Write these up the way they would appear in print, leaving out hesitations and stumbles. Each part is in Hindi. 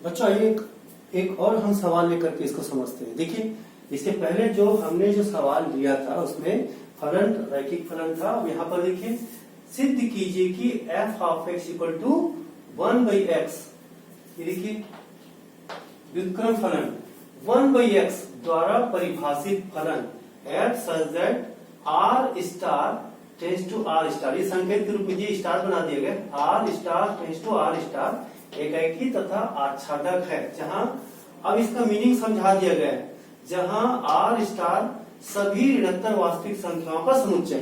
बच्चों एक और हम सवाल लेकर के इसको समझते हैं। देखिए, इसके पहले हमने जो सवाल लिया था उसमें फलन रैखिक फलन था। अब यहाँ पर देखिए, सिद्ध कीजिए कि f of x equal to 1/x। ये देखिए व्युत्क्रम फलन 1/x द्वारा परिभाषित फलन f such that r star tends to r star, ये संकेत के रूप में ये स्टार बना दिया गया, r star tends to r star एकाकी तथा आच्छादक है। जहां अब इसका मीनिंग समझा दिया गया है, जहां r स्टार सभी ऋणात्मक वास्तविक संख्याओं का समुच्चय है।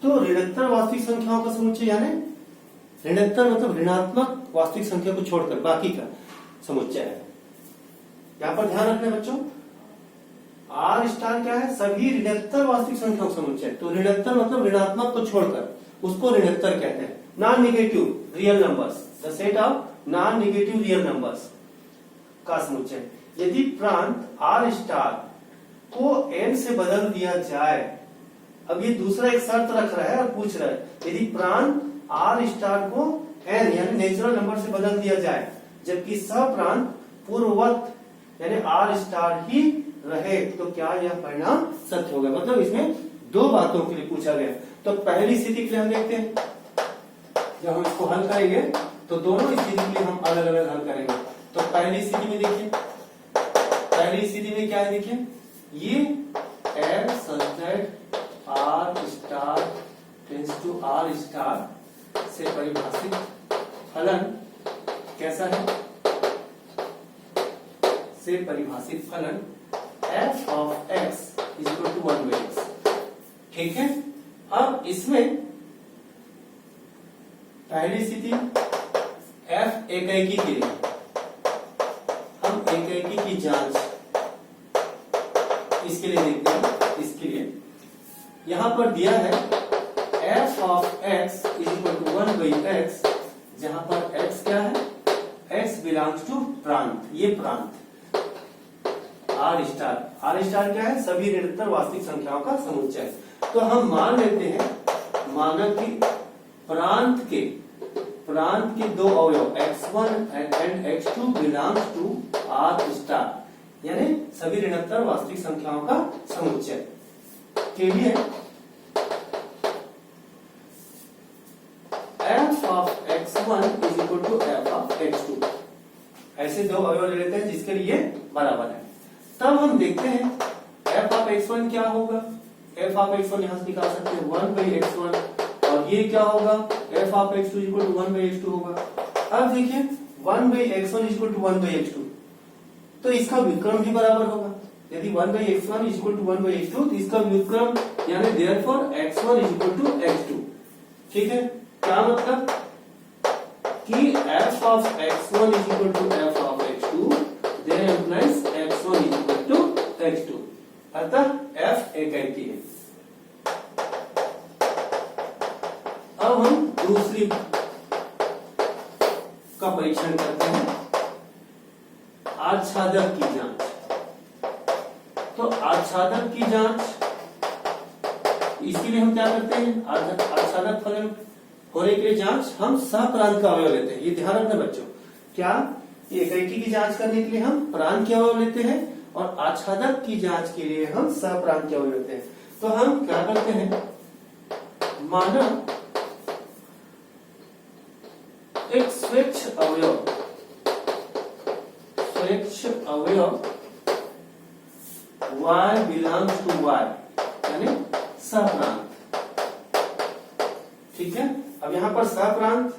तो ऋणात्मक वास्तविक संख्याओं का समुच्चय यानी ऋणात्मक मतलब ऋणात्मक वास्तविक संख्या को छोड़कर बाकी का समुच्चय है। यहाँ पर ध्यान रखना बच्चों, आर स्टार क्या है? सभी ऋणात्मक वास्तविक संख्याओं का समुच्चय। तो ऋणात्मक मतलब ऋणात्मक को छोड़कर उसको ऋणात्मक कहते हैं। Non negative real numbers, the set of non negative real numbers का समुच्चय। यदि प्रांत आर स्टार को n से बदल दिया जाए, अब ये दूसरा एक शर्त रख रहा है और पूछ रहा है, यदि प्रांत आर स्टार को n यानी नेचुरल नंबर से बदल दिया जाए, जबकि सह-प्रांत पूर्ववत यानी आर स्टार ही रहे, तो क्या यह परिणाम सत्य होगा? मतलब इसमें दो बातों के लिए पूछा गया। तो पहली स्थिति के लिए हम देखते हैं, जब हम इसको हल करेंगे तो दोनों स्थिति के लिए हम अलग अलग हल करेंगे। तो पहली स्थिति में देखिए, पहली स्थिति में क्या है? देखिए, ये f such that r star tends to r star से परिभाषित फलन कैसा है? से परिभाषित फलन f of x equal to 1/x। ठीक है, अब इसमें पहली स्थिति f एकाकी के लिए हम एकाकी की जांच इसके लिए देखते हैं। इसके लिए यहां पर दिया है f of x equal to 1/x, जहां पर x क्या है? x बिलोंग्स टू प्रांत, ये प्रांत आर स्टार क्या है? सभी ऋणात्मक वास्तविक संख्याओं का समुच्चय। तो हम मान लेते हैं, माना कि प्रांत के दो अवयव x1 and x2 belongs to R star यानी सभी ऋणात्मक वास्तविक संख्याओं का समुच्चय के लिए f of x1 is equal to f of x2, ऐसे दो अवयव ले लेते हैं जिसके लिए बराबर है। तब हम देखते हैं f ऑफ x1 क्या होगा? f ऑफ x1 यहां से निकाल सकते हैं 1/x1, और ये क्या होगा? f of x2 equal to 1/x2 होगा। अब देखिए 1/x1 इक्वल टू 1/x2, तो इसका व्युत्क्रम भी बराबर होगा। यदि 1/x1 इक्वल टू 1/x2, तो इसका व्युत्क्रम यानी therefore x1 equal to x2। ठीक है, क्या मतलब कि f of x1 equal to f of x2, there implies x1 equal to x2, अतः f एकाकी है। अब हम दूसरी का परीक्षण करते हैं, आच्छादक की जांच। तो आच्छादक की जांच, इसके लिए हम क्या करते हैं? आच्छादक फलन होने के लिए जांच हम सह-प्रांत का अवयव लेते हैं। ये ध्यान रखना बच्चों, क्या एकाकी की जांच करने के लिए हम प्रांत के अवयव लेते हैं और आच्छादक की जांच के लिए हम सह-प्रांत के अवयव लेते हैं। तो हम क्या करते हैं, माना एक स्वेच्छ अवयव y बिलोंग्स टू y यानी सह-प्रांत। ठीक है, अब यहाँ पर सह-प्रांत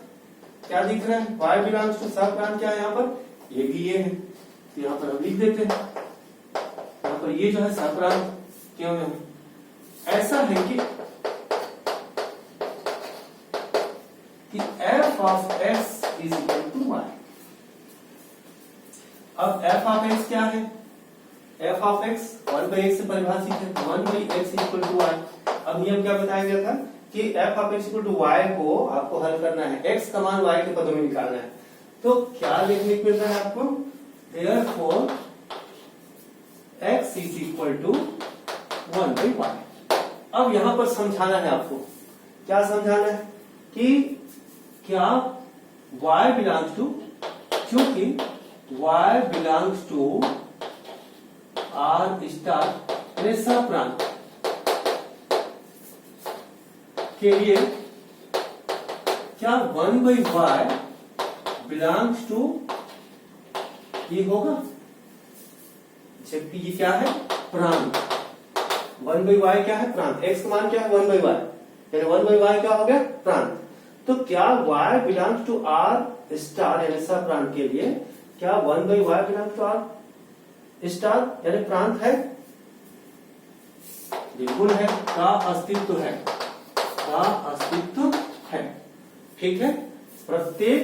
क्या दिख रहा है? y बिलोंग्स टू सह-प्रांत क्या है? यहाँ पर ये भी ये है, तो यहाँ पर हम लिख देते हैं, यहाँ पर ये जो है सह-प्रांत क्यों है? ऐसा है कि f of x is equal to y। अब f ऑफ x क्या है? f ऑफ x 1/x से परिभाषित है, 1/x इक्वल टू y। अब नियम क्या बताया गया था कि f of x equal to y को आपको हल करना है, x का मान y के पदों में निकालना है। तो क्या लिखने को मिल रहा है आपको? therefore x is equal to 1/y। अब यहां पर समझाना है आपको, क्या समझाना है कि क्या y बिलोंग्स टू, क्योंकि y belongs to R star ऐसा प्रांत के लिए क्या 1/y बिलोंग्स टू ये होगा, जबकि ये क्या है प्रांत। 1/y क्या है प्रांत, x का मान क्या है 1/y, यानी 1/y क्या हो गया प्रांत। तो क्या y belongs to r star यानी ऐसा प्रांत के लिए क्या 1/y belongs to r star यानी प्रांत है? बिल्कुल है, का अस्तित्व है, का अस्तित्व है। ठीक है, प्रत्येक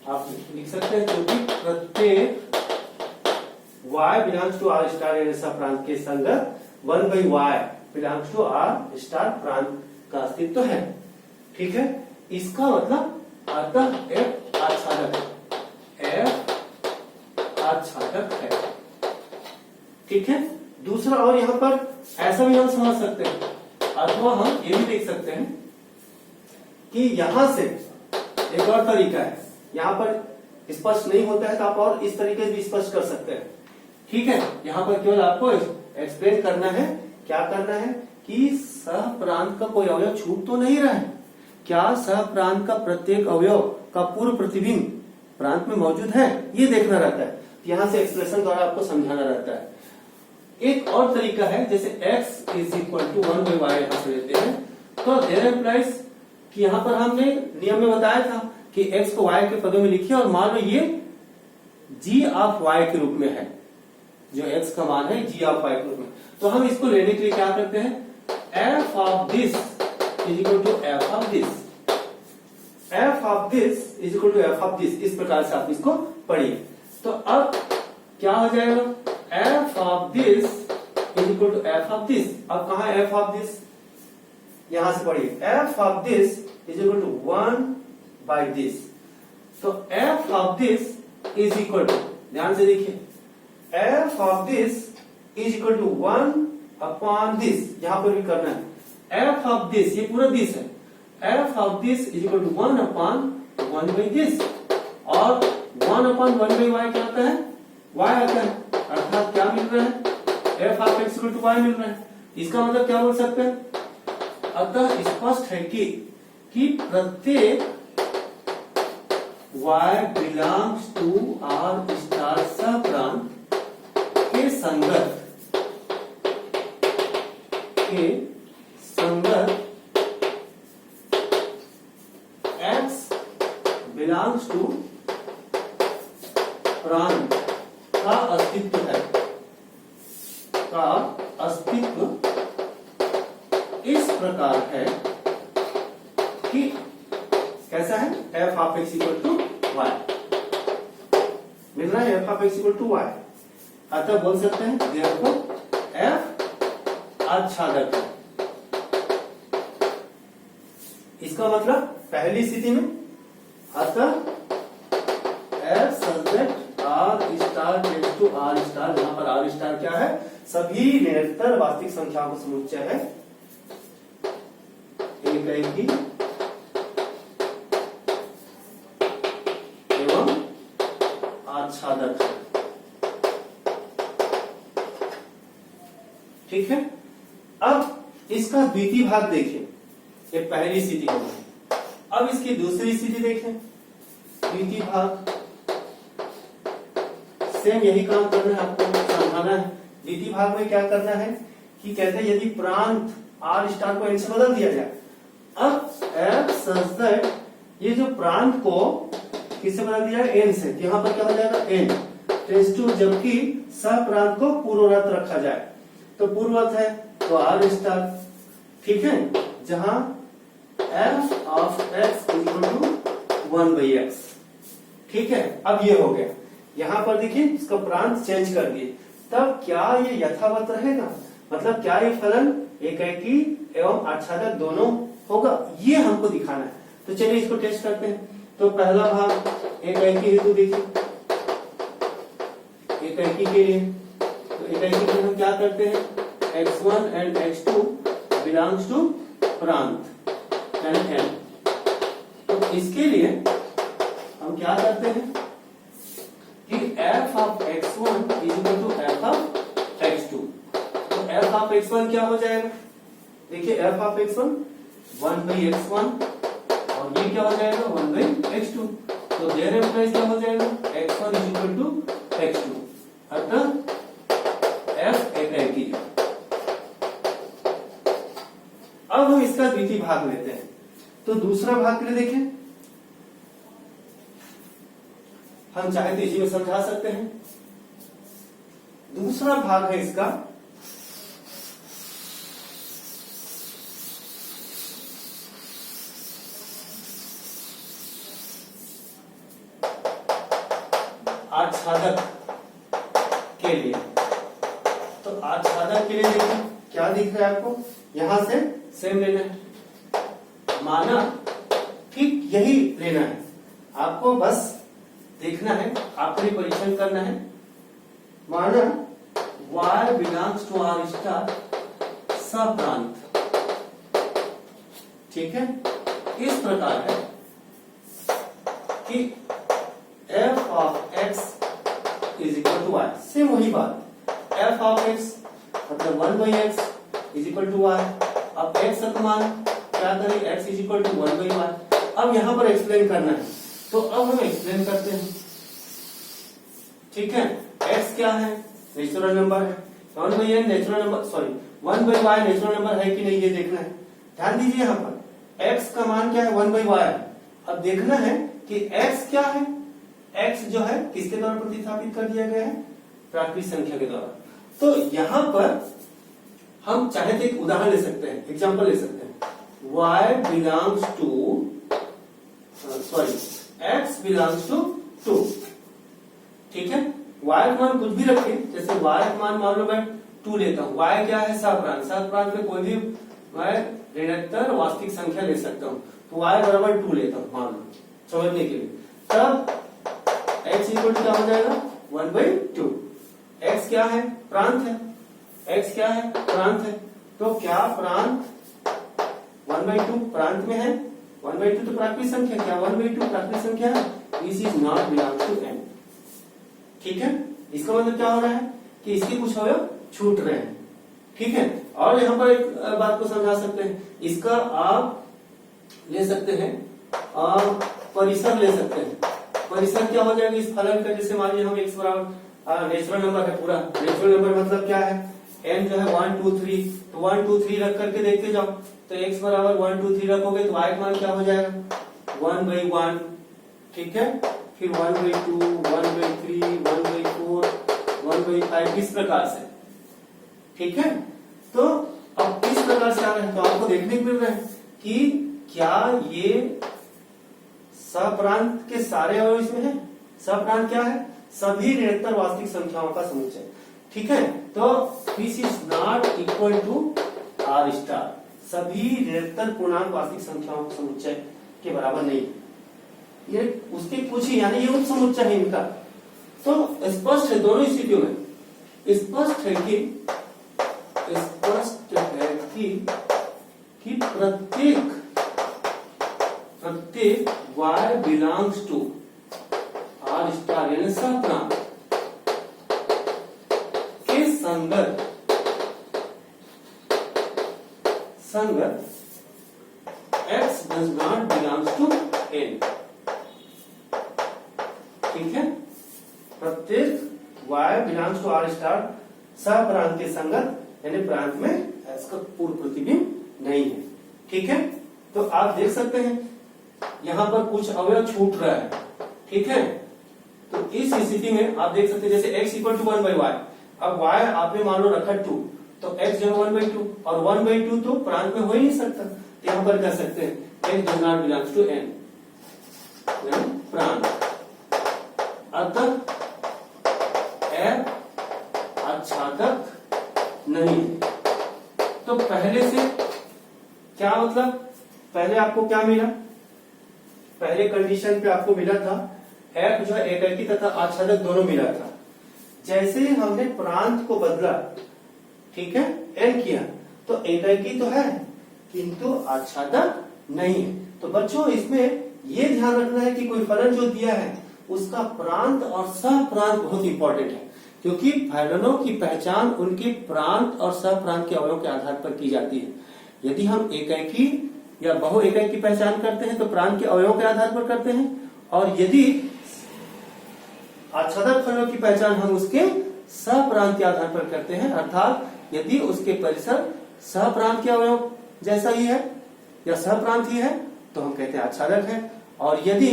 आप लिख सकते हैं क्योंकि प्रत्येक y belongs to r star यानी ऐसा प्रांत के संगत 1/y belongs to r star प्रांत का अस्तित्व है। ठीक है, इसका मतलब अतः f आच्छादक है, f आच्छादक है। ठीक है, दूसरा और यहाँ पर ऐसा भी हम समझ सकते हैं, अथवा हम ये भी देख सकते हैं कि यहां से एक और तरीका है, यहाँ पर स्पष्ट नहीं होता है तो आप और इस तरीके से भी स्पष्ट कर सकते हैं। ठीक है, यहाँ पर केवल आपको एक्सप्लेन करना है, क्या करना है कि सह प्रांत का कोई अवयव छूट तो नहीं रहा है, क्या सह प्रांत का प्रत्येक अवयव का पूर्व प्रतिबिंब प्रांत में मौजूद है, ये देखना रहता है। यहाँ से एक्सप्रेशन द्वारा आपको समझाना रहता है। एक और तरीका है, जैसे x is equal to 1/y यहां से लेते हैं, तो देयर इम्प्लाइज कि यहाँ पर हमने नियम में बताया था कि x को y के पदों में लिखिए और मान लो ये g ऑफ y के रूप में है, जो x का मान है g ऑफ y के रूप में, तो हम इसको लेने के लिए क्या करते हैं, f of this is equal to f of this, f of this is equal to f of this, इस प्रकार से आप इसको पढ़िए। तो अब क्या हो जाएगा, f of this is equal to f of this. अब कहा है f ऑफ दिस, यहां से पढ़िए, f of this is equal to 1/दिस। तो f of this is equal to, ध्यान से देखिए, f of this is equal to 1/दिस, यहां पर भी करना है। f ऑफ दिस, ये पूरा दिस है, f of this is equal to 1/1/दिस, और 1/1/y क्या आता है, y आता है, अर्थात क्या मिल रहा है, f of x equal to y मिल रहा है। इसका मतलब क्या बोल सकते हैं, अतः स्पष्ट है कि प्रत्येक y belongs to r star सह प्रांत के संगत x बिलोंग्स टू प्रांत का अस्तित्व है, का अस्तित्व इस प्रकार है कि कैसा है, f of x equal to y मिल रहा है, f of x equal to y, अतः बोल सकते हैं therefore f आच्छादक है। इसका मतलब पहली स्थिति में अतः f subject r star tends to r star, जहां पर r स्टार क्या है, सभी निरंतर वास्तविक संख्याओं का समुच्चय है, एक एवं आच्छादक है। ठीक है, अब इसका द्वितीय भाग देखें, ये पहली स्थिति हो गई। अब इसकी दूसरी स्थिति देखें, द्वितीय भाग, सेम यही काम करना है, आपको समझाना है। द्वितीय भाग में क्या करना है कि कहते हैं यदि प्रांत r स्टार को n से बदल दिया जाए, अब f सच दैट ये जो प्रांत को किससे बदल दिया है, n से, यहाँ पर क्या हो जाएगा n टेंड्स टू, जबकि सह प्रांत को पूर्ववत रखा जाए, तो पूर्ववत है तो r स्टार। ठीक है, जहां f of x equal to 1/x। ठीक है, अब ये हो गया, यहाँ पर देखिए इसका प्रांत चेंज कर दिए, तब क्या ये यथावत रहेगा, मतलब क्या ये फलन एकाएकी एवं आच्छादक दोनों होगा, ये हमको दिखाना है। तो चलिए इसको टेस्ट करते हैं। तो पहला भाग एकाएकी हेतु देखिए, एकाएकी के लिए, तो एकाएकी के लिए हम क्या करते हैं, x1 and x2 belongs to प्रांत यानी n। तो इसके लिए हम क्या करते हैं कि f of x1 is equal to f of x2। तो f ऑफ x1 क्या हो जाएगा, देखिए f of x1 1 by x1 और ये क्या हो जाएगा 1 by x2। तो देयर इम्प्लाइज क्या हो जाएगा x1 is equal to x2, अतः f एकाकी है। अब हम इसका द्वितीय भाग लेते हैं। तो दूसरा भाग के लिए देखें, हम चाहे तो इसी में समझा सकते हैं। दूसरा भाग है इसका आच्छादक के लिए। तो आच्छादक के लिए देखिए क्या दिख रहा है आपको, यहां से सेम लेना है, माना ठीक यही लेना है आपको, बस देखना है, आपको ही परीक्षण करना है। माना y belongs to r star सप्रांत, ठीक है। इस प्रकार है कि f of x is equal to y, same वही बात, f ऑफ x मतलब 1 by x is equal to y। अब x का मान क्या करें, x is equal to 1 by y। अब यहां पर एक्सप्लेन करना है, तो अब हम एक्सप्लेन करते हैं, ठीक है। x क्या है, नेचुरल नंबर है, 1 by n natural number, sorry 1 by y natural number है कि नहीं ये देखना है। ध्यान दीजिए यहाँ पर x का मान क्या है 1 by y। अब देखना है कि x क्या है, x जो है किसके द्वारा प्रतिस्थापित कर दिया गया है, प्राकृतिक संख्या के द्वारा। तो यहां पर हम चाहे तो एक उदाहरण ले सकते हैं, एग्जांपल ले सकते हैं, y belongs to sorry x belongs to 2, ठीक है। y का मान कुछ भी रखें, जैसे y का मान मान लो मैं 2 लेता हूं, y क्या है सहप्रांत, सहप्रांत में कोई भी मैं ऋणात्मक वास्तविक संख्या ले सकता हूं, तो y बराबर 2 लेता हूं मान लो समझने के लिए। तब x इक्वल टू क्या हो जाएगा 1 by 2। x क्या है, प्रांत है, x क्या है प्रांत है, तो क्या प्रांत 1 by 2 प्रांत में है, 1 by 2 तो प्राकृतिक संख्या, क्या 1 by 2 प्राकृतिक संख्या है, this is not belongs to n, ठीक है। इसका मतलब क्या हो रहा है कि इसके कुछ अवयव छूट रहे हैं, ठीक है। और यहाँ पर एक बात को समझा सकते हैं, इसका आप ले सकते हैं परिसर ले सकते हैं। परिसर क्या हो जाएगा इस फलन का, जैसे मान लीजिए हम x बराबर नेचुरल नंबर है, पूरा नेचुरल नंबर मतलब क्या है, n जो है 1 2 3, तो 1 2 3 रख करके देखते जाओ, तो x बराबर 1 2 3 रखोगे तो y का मान क्या हो जाएगा 1 by 1, ठीक है। फिर 1 by 2, 1 by 3, 1 by 4, 1 by 5, इस प्रकार से, ठीक है। तो अब इस प्रकार से आ रहे हैं, तो आपको देखने को मिल रहा है कि क्या ये सप्रांत के सारे अवयव इसमें है। सप्रांत क्या है, सभी ऋणात्मक वास्तविक संख्याओं का समुच्चय, ठीक है। तो this is not equal to r star, सभी ऋणात्मक पूर्णांक वास्तविक संख्याओं का समुच्चय के बराबर नहीं, ये उसके कुछ ही, यानी ये उप समुच्चय है इनका। तो स्पष्ट है दोनों स्थितियों में, स्पष्ट है कि प्रत्येक y belongs to r star यानी सप्रांत के संगत x does not belongs to n, ठीक है। प्रत्येक y belongs to r star सप्रांत के संगत यानी प्रांत में x का पूर्ण प्रतिबिंब नहीं है, ठीक है। तो आप देख सकते हैं यहां पर कुछ अवयव छूट रहा है, ठीक है। तो इस स्थिति में आप देख सकते हैं जैसे x equal to 1 by y, अब y आपने मान लो रखा 2, तो x जो है 1 by 2 और 1 by 2 तो प्रांत में हो ही नहीं सकता, तो यहां पर कह सकते हैं x does not belongs to n, प्रांत। अतः f आच्छादक नहीं है। तो पहले से क्या मतलब, पहले आपको क्या मिला, पहले कंडीशन पे आपको मिला था f जो है एकाकी तथा आच्छादक दोनों मिला था। जैसे ही हमने प्रांत को बदला, ठीक है, n किया, तो एकाकी तो है किंतु आच्छादक नहीं है। तो बच्चों इसमें ये ध्यान रखना है कि कोई फलन जो दिया है उसका प्रांत और सहप्रांत बहुत इंपॉर्टेंट है, क्योंकि फलनों की पहचान उनके प्रांत और सहप्रांत के अवयवों के आधार पर की जाती है। यदि हम एकैकी या बहु एकैक की पहचान करते हैं तो प्रांत के अवयवों के आधार पर करते हैं, और यदि आच्छादक फलनों की पहचान हम उसके सहप्रांत के आधार पर करते हैं, अर्थात यदि उसके परिसर सहप्रांत के अवयव जैसा ही है या सहप्रांत ही है तो हम कहते हैं आच्छादक है, और यदि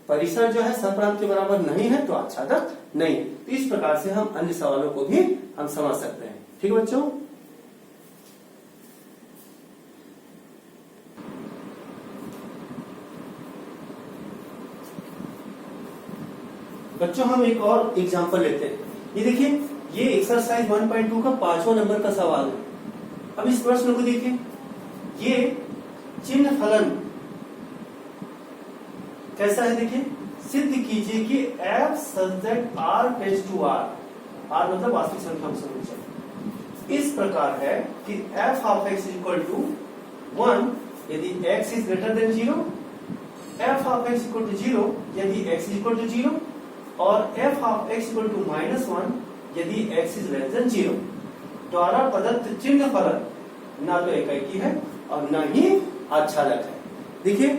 परिसर जो है सहप्रांत के बराबर नहीं है तो आच्छादक नहीं है। तो इस प्रकार से हम अन्य सवालों को भी हम समझ सकते हैं। ठीक है बच्चों, हम एक और एग्जांपल लेते हैं। ये देखिए, ये एक्सरसाइज 1.2 का 5वां नंबर का सवाल है। अब इस प्रश्न को देखिए, ये चिन्ह फलन कैसा है देखिए, सिद्ध कीजिए कि f such that r tends to r, r मतलब वास्तविक संख्या समुच्चय, इस प्रकार है कि f of x equal to 1 यदि x is greater than 0, f of x equal to 0 यदि x is equal to 0, और f of x equal to -1 यदि x is less than 0 द्वारा प्रदत्त चिन्ह फलन ना तो एकैकी है और न ही आच्छादक है। देखिए,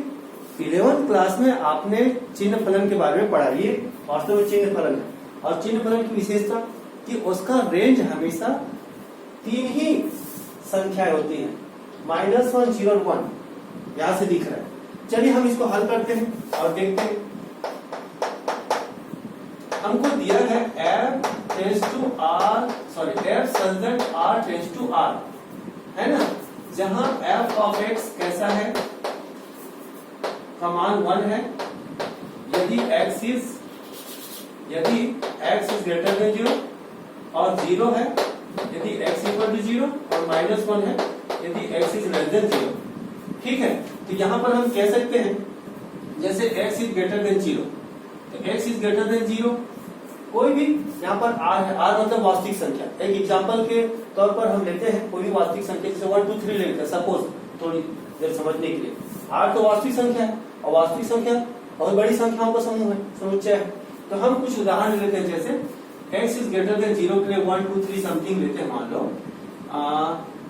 11th क्लास में आपने चिन्ह फलन के बारे में पढ़ा। ये वास्तव में चिन्ह फलन है, और चिन्ह फलन की विशेषता कि उसका रेंज हमेशा 3 ही संख्याएं होती हैं, -1, 0 और 1 यहां से दिख रहा है। चलिए हम इसको हल करते हैं और देखते हैं। हमको दिया है f tends to r, f such that r tends to r, है ना, जहां f of x कैसा है, का मान 1 है यदि x is greater than 0, और 0 है यदि x equal to 0, और -1 है यदि x is less than 0। ठीक है, तो यहां पर हम कह सकते हैं जैसे x is greater than 0, तो x is greater than 0 कोई भी, यहाँ पर r है, r मतलब वास्तविक संख्या। एक एग्जांपल के तौर पर हम लेते हैं कोई भी वास्तविक संख्या, जैसे 1 2 3 लेते हैं सपोज, थोड़ी देर समझने के लिए। r तो वास्तविक संख्या है, और वास्तविक संख्या बहुत बड़ी संख्याओं का समूह है, समुच्चय है। तो हम कुछ उदाहरण लेते हैं, जैसे x इज ग्रेटर देन 0 के लिए 1 2 3 समथिंग लेते हैं, मान लो।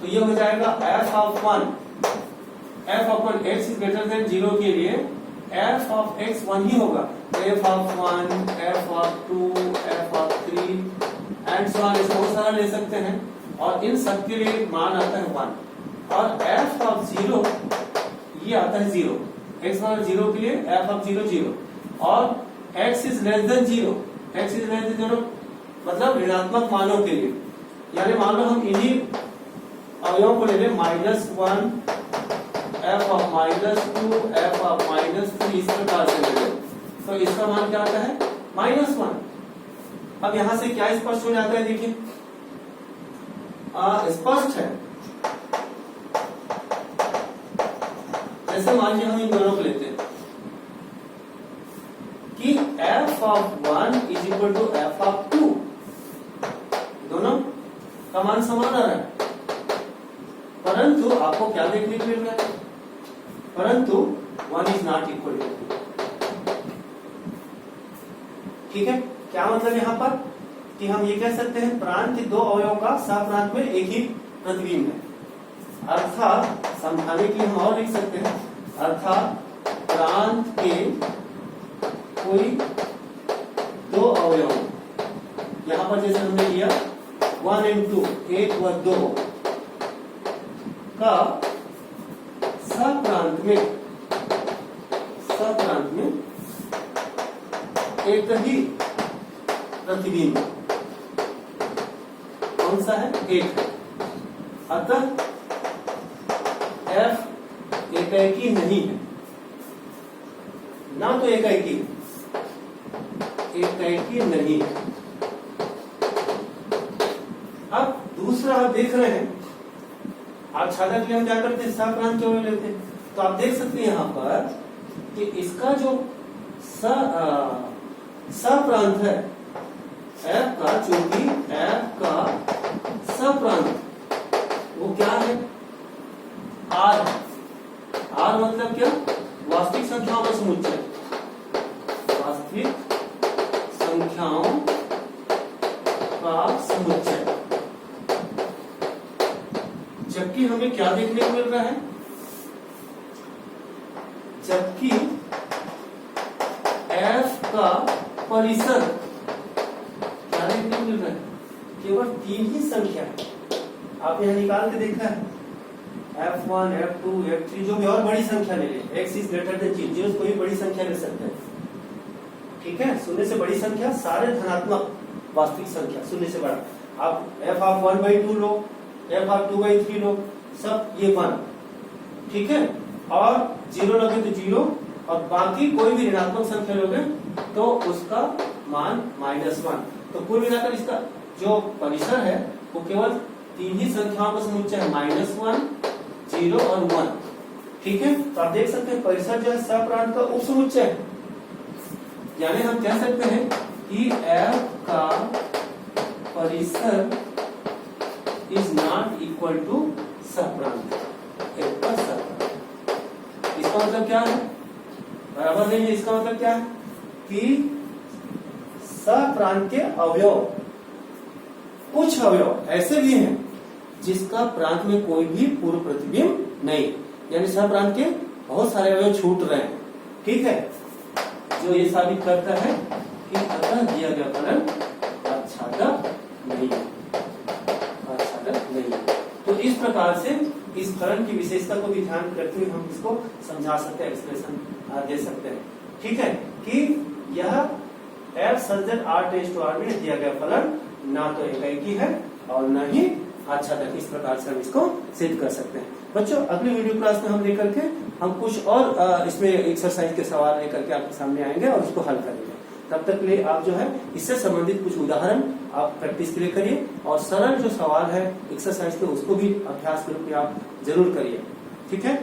तो ये हो जाएगा f of 1 x is greater than 0 के लिए f of x 1 ही होगा, f of 1, f of 2, f of 3 and so on, इसको बहुत सारा ले सकते हैं, और इन सब के लिए मान आता है 1, और f of 0 ये आता है 0, x मान 0 के लिए f of 0 0, और x is less than 0, x is less than 0 मतलब ऋणात्मक मानों के लिए, यानी मान लो हम इन्हीं अवयवों को ले लें, -1, f of -2, f of -3, इस प्रकार से ले लें, तो इसका मान क्या आता है -1। अब यहां से क्या स्पष्ट हो जाता है, देखिए स्पष्ट है। जैसे मान लीजिए हम इन दोनों को लेते हैं कि f of 1 is equal to f of 2, दोनों का मान समान आ रहा है, परंतु आपको क्या देखने को मिल रहा है, परंतु 1 is not equal to 2। ठीक है, क्या मतलब यहाँ पर कि हम ये कह सकते हैं प्रांत के दो अवयवों का सहप्रांत में एक ही प्रतिबिंब है, अर्थात समझाने के लिए हम और लिख सकते हैं, अर्थात प्रांत के कोई दो अवयव, यहाँ पर जैसे हमने लिया 1 and 2, 1 व 2 का सहप्रांत में एक ही प्रतिबिंब, कौन सा है, एक है, अतः f एकैकी नहीं है, ना तो एकैकी नहीं है। अब दूसरा आप देख रहे हैं, आच्छादक के लिए हम क्या करते हैं, सहप्रांत के अवयव लेते हैं, तो आप देख सकते हैं यहाँ पर कि इसका जो सहप्रांत है f का, चूंकि f का सहप्रांत वो क्या है, r है। r मतलब क्या, वास्तविक संख्याओं का समुच्चय, वास्तविक संख्याओं का समुच्चय। जबकि हमें क्या देखने को मिल रहा है, जबकि f का परिसर क्या देखने को मिल रहा है, केवल 3 ही संख्या है। आप यहां निकाल के देखा है, f1, f2, f3 जो भी और बड़ी संख्या ले ले, x इज ग्रेटर देन 0, कोई बड़ी संख्या ले सकते हैं। ठीक है, शून्य से बड़ी संख्या, सारे धनात्मक वास्तविक संख्या शून्य से बड़ा। आप f आप 1/2 लो, f आप 2/3 लो, सब ये 1। ठीक है, और 0 लोगे तो 0, और बाकी कोई भी ऋणात्मक संख्या लोगे तो उसका मान -1। तो कुल मिलाकर इसका जो परिसर है वो केवल 3 ही संख्याओं का समुच्चय है, -1, 0 और 1। ठीक है, तो आप देख सकते हैं परिसर जो है सप्रांत का उप समुच्चय है। यानी हम कह सकते हैं कि f का परिसर इज नॉट इक्वल टू सप्रांत, f का सप्रांत। इसका मतलब क्या है, बराबर नहीं है। इसका मतलब क्या है कि सप्रांत के अवयव, कुछ अवयव ऐसे भी हैं जिसका प्रांत में कोई भी पूर्व प्रतिबिंब नहीं, यानी सप्रांत के बहुत सारे अवयव छूट रहे हैं। ठीक है, जो ये साबित करता है कि अतः दिया गया फलन आच्छादक नहीं है, आच्छादक नहीं है। तो इस प्रकार से इस फलन की विशेषता को भी ध्यान करते हुए हम इसको समझा सकते हैं, एक्सप्रेशन दे सकते हैं। ठीक है, कि यह f such that r tends to r में दिया गया फलन ना तो एकाकी है और न ही आच्छादक। इस प्रकार से हम इसको सिद्ध कर सकते हैं। बच्चों, अगली वीडियो क्लास में हम लेकर के हम कुछ और इसमें एक्सरसाइज के सवाल लेकर के आपके सामने आएंगे और उसको हल करेंगे। तब तक के लिए आप जो है इससे संबंधित कुछ उदाहरण आप प्रैक्टिस के लिए करिए, और सरल जो सवाल है एक्सरसाइज के उसको भी अभ्यास के रूप में आप जरूर करिए। ठीक है।